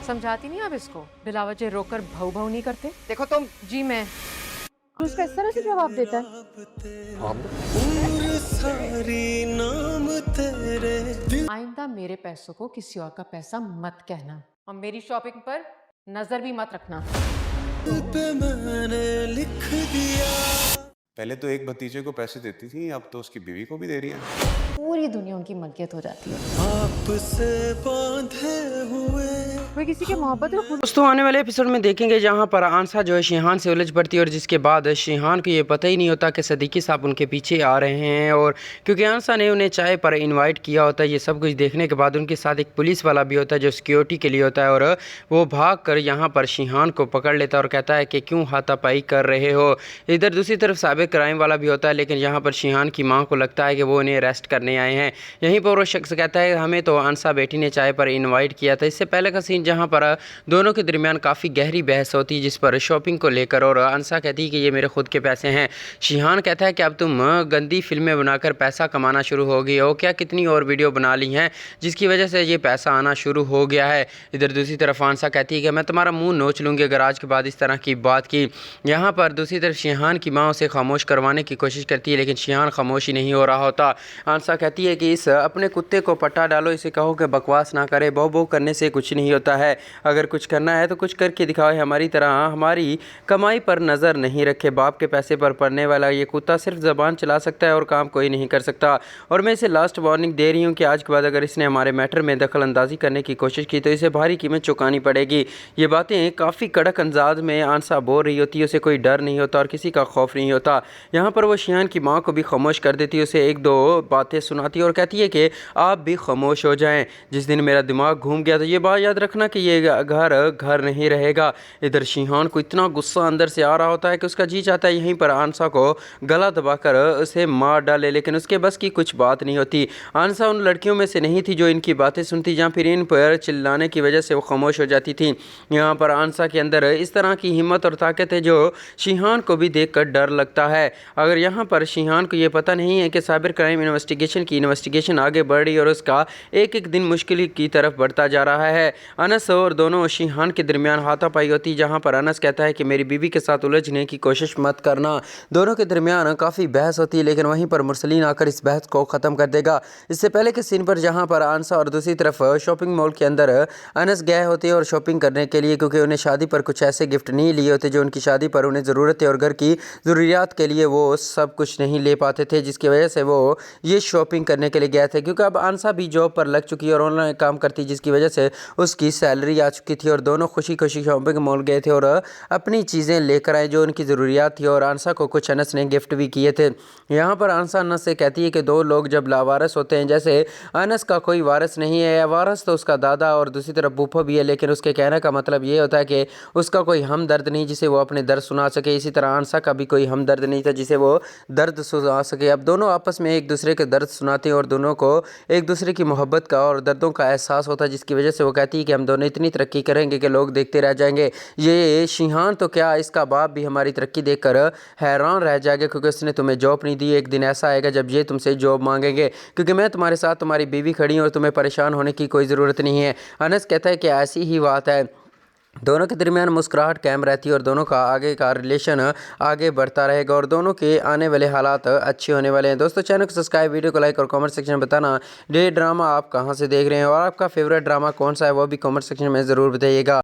समझाती नहीं आप इसको? बिलावजे रोकर भाऊ भाऊ नहीं करते। देखो तुम। जी मैं। उसका इस तरह से जवाब देता है। आइंदा मेरे पैसों को किसी और का पैसा मत कहना और मेरी शॉपिंग पर नजर भी मत रखना। पहले तो एक भतीजे को पैसे देती थी, अब तो उसकी बीवी को भी दे रही है। पूरी दुनिया उनकी मलकियत हो जाती है। कोई किसी के मोहब्बत में दोस्तों आने वाले एपिसोड में देखेंगे जहां पर आंसा जो है शिहान से उलझ पड़ती है और जिसके बाद शिहान को ये पता ही नहीं होता कि सदीकी साहब उनके पीछे आ रहे हैं। और क्योंकि आंसा ने उन्हें चाय पर इनवाइट किया होता है, ये सब कुछ देखने के बाद उनके साथ एक पुलिस वाला भी होता है जो सिक्योरिटी के लिए होता है, और वो भाग कर यहाँ पर शिहान को पकड़ लेता है और कहता है कि क्यों हाथापाई कर रहे हो। इधर दूसरी तरफ साबिक क्राइम वाला भी होता है, लेकिन यहाँ पर शिहान की माँ को लगता है कि वो उन्हें अरेस्ट करने आए हैं। यहीं पर वो शख्स कहता है हमें तो आंसा बेटी ने चाय पर इन्वाइट किया था। इससे पहले का सीन जहाँ पर दोनों के दरमियान काफ़ी गहरी बहस होती है जिस पर शॉपिंग को लेकर, और आंसा कहती है कि ये मेरे खुद के पैसे हैं। शिहान कहता है कि अब तुम गंदी फिल्में बनाकर पैसा कमाना शुरू हो गई हो क्या, कितनी और वीडियो बना ली हैं जिसकी वजह से ये पैसा आना शुरू हो गया है। इधर दूसरी तरफ आंसा कहती है कि मैं तुम्हारा मुंह नोच लूँगी अगर आज के बाद इस तरह की बात की। यहाँ पर दूसरी तरफ शिहान की माँ उसे खामोश करवाने की कोशिश करती है, लेकिन शिहान खामोश ही नहीं हो रहा होता। आंसा कहती है कि इस अपने कुत्ते को पट्टा डालो, इसे कहो कि बकवास ना करे, बो बो करने से कुछ नहीं होता है, अगर कुछ करना है तो कुछ करके दिखाओ, हमारी तरह हमारी कमाई पर नज़र नहीं रखे। बाप के पैसे पर पड़ने वाला ये कुत्ता सिर्फ ज़बान चला सकता है और काम कोई नहीं कर सकता। और मैं इसे लास्ट वार्निंग दे रही हूँ कि आज के बाद अगर इसने हमारे मैटर में दखल अंदाजी करने की कोशिश की तो इसे भारी कीमत चुकानी पड़ेगी। ये बातें काफ़ी कड़क अंदाज में आंसा बोल रही होती है, उसे कोई डर नहीं होता और किसी का खौफ नहीं होता। यहाँ पर वो शिहान की माँ को भी खामोश कर देती है, उसे एक दो बातें सुनाती है और कहती है कि आप भी खामोश हो जाएं। जिस दिन मेरा दिमाग घूम गया तो ये बात याद रखना कि ये घर नहीं रहेगा। इधर शिहान को इतना गुस्सा अंदर से आ रहा होता है कि उसका जी चाहता है यहीं पर आंसा को गला दबाकर उसे मार डाले, लेकिन उसके बस की कुछ बात नहीं होती। आंसा उन लड़कियों में से नहीं थी जो इनकी बातें सुनती या फिर इन पर चिल्लाने की वजह से वो खामोश हो जाती थी। यहाँ पर आंसा के अंदर इस तरह की हिम्मत और ताकत है जो शिहान को भी देखकर डर लगता है। अगर यहाँ पर शिहान को ये पता नहीं है कि साइबर क्राइम इन्वेस्टिगेशन आगे बढ़ रही और उसका एक एक दिन मुश्किल की तरफ बढ़ता जा रहा है। अनस और दोनों शिहान के दरमियान हाथापाई होती, जहां पर अनस कहता है कि मेरी बीवी के साथ उलझने की कोशिश मत करना। दोनों के दरमियान काफ़ी बहस होती है, लेकिन वहीं पर मुरसलीन आकर इस बहस को ख़त्म कर देगा। इससे पहले के सीन पर जहां पर आंसा और दूसरी तरफ शॉपिंग मॉल के अंदर अनस गए होते हैं और शॉपिंग करने के लिए, क्योंकि उन्हें शादी पर कुछ ऐसे गिफ्ट नहीं लिए होते जो उनकी शादी पर उन्हें ज़रूरत है और घर की ज़रूरियात के लिए वो सब कुछ नहीं ले पाते थे, जिसकी वजह से वो ये शॉपिंग करने के लिए गए थे। क्योंकि अब आंसा भी जॉब पर लग चुकी है और ऑनलाइन काम करती, जिसकी वजह से उसकी सैलरी आ चुकी थी और दोनों खुशी खुशी शॉपिंग मॉल गए थे और अपनी चीज़ें लेकर आए जो उनकी ज़रूरियात थी, और आंसा को कुछ अनस ने गिफ्ट भी किए थे। यहाँ पर आंसा अनस से कहती है कि दो लोग जब लावारिस होते हैं, जैसे अनस का कोई वारिस नहीं है, वारिस तो उसका दादा और दूसरी तरफ बूफा भी है, लेकिन उसके कहने का मतलब ये होता है कि उसका कोई हमदर्द नहीं जिसे वो अपने दर्द सुना सके। इसी तरह आंसा का भी कोई हमदर्द नहीं था जिसे वो दर्द सुना सके। अब दोनों आपस में एक दूसरे के दर्द सुनाते हैं और दोनों को एक दूसरे की मोहब्बत का और दर्दों का एहसास होता है, जिसकी वजह से वो कहती है कि हम दोनों इतनी तरक्की करेंगे कि लोग देखते रह जाएंगे। ये शिहान तो क्या, इसका बाप भी हमारी तरक्की देखकर हैरान रह जाएगा, क्योंकि उसने तुम्हें जॉब नहीं दी। एक दिन ऐसा आएगा जब ये तुमसे जॉब मांगेंगे, क्योंकि मैं तुम्हारे साथ तुम्हारी बीवी खड़ी हूँ और तुम्हें परेशान होने की कोई ज़रूरत नहीं है। अनस कहता है कि ऐसी ही बात है। दोनों के दरमियान मुस्कुराहट कायम रहती है और दोनों का आगे का रिलेशन आगे बढ़ता रहेगा और दोनों के आने वाले हालात अच्छे होने वाले हैं। दोस्तों चैनल को सब्सक्राइब, वीडियो को लाइक और कमेंट सेक्शन में बताना ये ड्रामा आप कहां से देख रहे हैं और आपका फेवरेट ड्रामा कौन सा है वो भी कमेंट सेक्शन में ज़रूर बताइएगा।